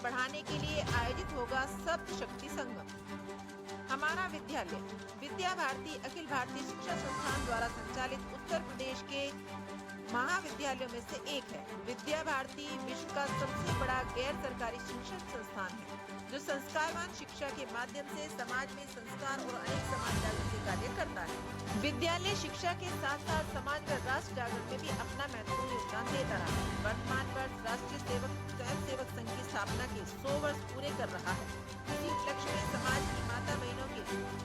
बढ़ाने के लिए आयोजित होगा सप्त शक्ति संगम। हमारा विद्यालय विद्या भारती अखिल भारतीय शिक्षा संस्थान द्वारा संचालित उत्तर प्रदेश के महाविद्यालयों में से एक है। विद्या भारती विश्व का सबसे बड़ा गैर सरकारी शिक्षण संस्थान है, जो संस्कारवान शिक्षा के माध्यम से समाज में संस्कार और अनेक समाज जागृति कार्य करता है। विद्यालय शिक्षा के साथ साथ समाज व राष्ट्र जागरण में भी अपना महत्वपूर्ण योगदान देता रहा है। वर्तमान वर्ष राष्ट्रीय स्वयं सेवक संघ की स्थापना के 100 वर्ष पूरे कर रहा है। इसी उपलक्ष्य में समाज की माता बहनों के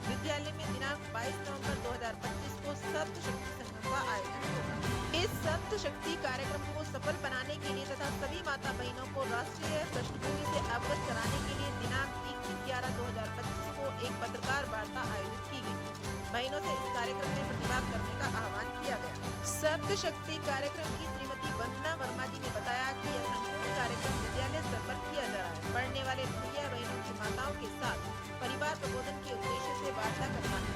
विद्यालय में दिनांक 22 नवंबर 2025 को सप्त शक्ति संगम का आयोजन होगा। इस सप्त शक्ति कार्यक्रम को सफल बनाने के लिए तथा सभी माता बहनों को राष्ट्रीय पृष्ठभूमि से अवगत कराने के लिए दिनांक 21/11/2025 को एक पत्रकार वार्ता आयोजित की गई। बहनों से इस कार्यक्रम में प्रतिभाग करने का आह्वान किया गया। सप्त शक्ति कार्यक्रम की श्रीमती वंदना वर्मा जी ने बताया कि यह संपूर्ण कार्यक्रम विद्यालय स्तर पर किया जा रहा है। पढ़ने वाले भैया बहनों की माताओं के साथ परिवार प्रबोधन के उद्देश्य से वार्ता करना है।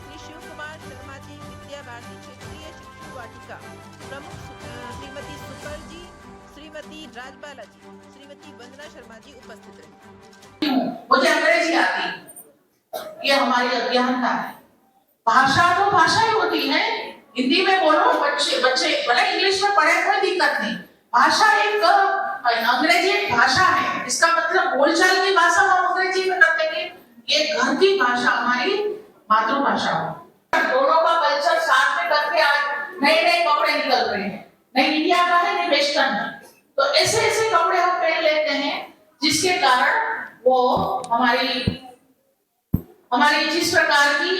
श्री शिव कुमार शर्मा जी, विद्या भारती क्षेत्रीय शिक्षु वाटिका प्रमुख, श्रीमती सुपर जी, श्रीमती राजबाला जी, श्रीमती वंदना शर्मा जी उपस्थित रहे। मुझे अंग्रेजी आती, ये हमारी अज्ञानता है। भाषा तो भाषा ही होती है, हिंदी में बोलो, बच्चे भले इंग्लिश में पढ़े, कोई दिक्कत नहीं। भाषा एक अंग्रेजी एक भाषा है, इसका मतलब बोलचाल की भाषा हम अंग्रेजी में करते हैं। ये घर की भाषा हमारी मातृभाषा हो। दोनों का कल्चर साथ में करके आज नए नए कपड़े निकल रहे हैं, नहीं इंडिया का है नहीं वेस्टर्न है। तो ऐसे ऐसे कपड़े हम पहन लेते हैं जिसके कारण वो हमारी जिस प्रकार की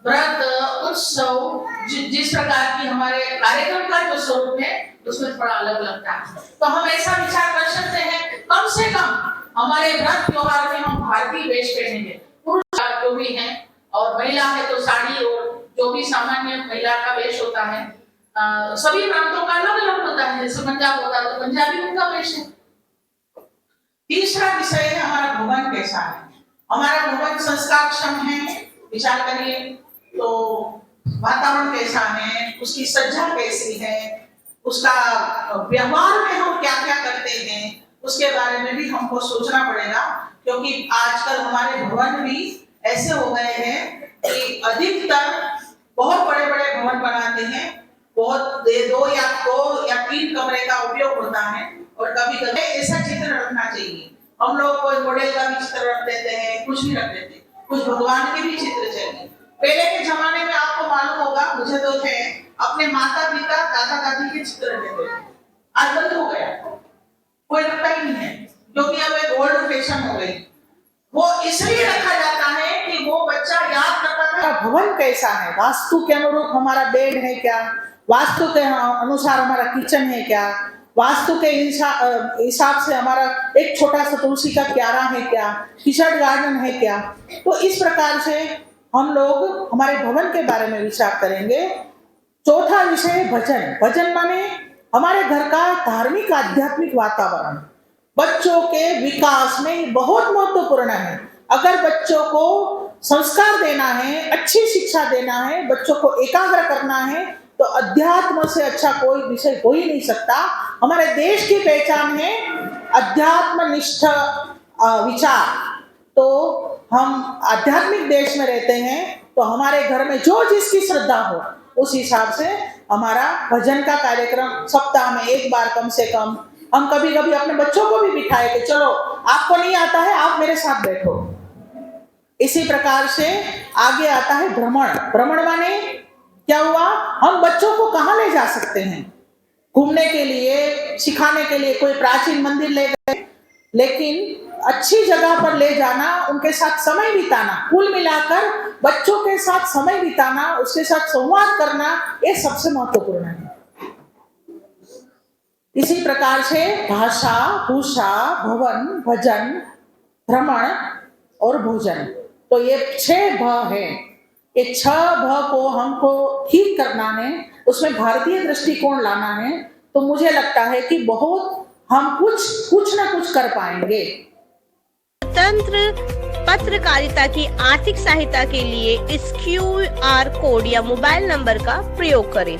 व्रत उत्सव जिस प्रकार की हमारे कार्यक्रम का जो स्वरूप है उसमें थोड़ा अलग लगता है। तो हम ऐसा विचार कर सकते हैं, कम से कम हमारे व्रत त्योहार में हम भारतीय वेश पहनेंगे। पुरुष जो भी है और महिला है तो साड़ी और जो भी सामान्य महिला का वेश होता है। सभी प्रांतों का अलग अलग होता है, जैसे पंजाब होता है तो पंजाबी उनका वेश है। तीसरा विषय है हमारा भवन कैसा है। हमारा भवन संस्कारक्षम है, विचार करिए तो वातावरण कैसा है, उसकी सज्जा कैसी है, उसका व्यवहार में हम क्या क्या करते हैं, उसके बारे में भी हमको सोचना पड़ेगा। क्योंकि आजकल हमारे भवन भी ऐसे हो गए हैं कि अधिकतर बहुत बड़े बड़े भवन बनाते हैं, बहुत 2 या 3 कमरे का उपयोग होता है। और कभी कभी ऐसा चित्र रखना चाहिए, हम लोग कोई मॉडल का भी चित्र रख देते हैं, कुछ भी रख देते हैं, कुछ भगवान के भी चित्र चाहिए। पहले के जमाने में आपको मालूम होगा, मुझे तो थे अपने माता पिता दादा दादी के चित्र रखते थे, आज बंद हो गया, कोई रखता ही नहीं है, क्योंकि अब एक ओल्ड फैशन हो गई। वो इसलिए रखा जाता है कि वो बच्चा याद रखता है भवन कैसा है, वास्तु के अनुरूप हमारा बेड है क्या, वास्तु के अनुसार हमारा किचन है क्या, वास्तु के हिसाब से हमारा एक छोटा सा तुलसी का क्यारा है क्या, किचन गार्डन है क्या। तो इस प्रकार से हम लोग हमारे भवन के बारे में विचार करेंगे। चौथा विषय है भजन। भजन माने हमारे घर का धार्मिक आध्यात्मिक वातावरण बच्चों के विकास में बहुत महत्वपूर्ण है। अगर बच्चों को संस्कार देना है, अच्छी शिक्षा देना है, बच्चों को एकाग्र करना है, तो अध्यात्म से अच्छा कोई विषय हो ही नहीं सकता। हमारे देश की पहचान है अध्यात्मनिष्ठ विचार। तो हम आध्यात्मिक देश में रहते हैं, तो हमारे घर में जो जिसकी श्रद्धा हो उस हिसाब से हमारा भजन का कार्यक्रम सप्ताह में 1 बार कम से कम हम कभी कभी अपने बच्चों को भी बिठाए कि चलो आपको नहीं आता है, आप मेरे साथ बैठो। इसी प्रकार से आगे आता है भ्रमण। भ्रमण माने क्या हुआ, हम बच्चों को कहाँ ले जा सकते हैं घूमने के लिए, सिखाने के लिए। कोई प्राचीन मंदिर ले गए, लेकिन अच्छी जगह पर ले जाना, उनके साथ समय बिताना, कुल मिलाकर बच्चों के साथ समय बिताना, उसके साथ संवाद करना, ये सबसे महत्वपूर्ण है। इसी प्रकार से भाषा, भूषा, भवन, भजन, भ्रमण और भोजन, तो ये 6 भ है। ये 6 भ को हमको ठीक करना है, उसमें भारतीय दृष्टिकोण लाना है। तो मुझे लगता है कि बहुत हम कुछ ना कुछ कर पाएंगे। स्वतंत्र पत्रकारिता की आर्थिक सहायता के लिए इस QR कोड या मोबाइल नंबर का प्रयोग करें।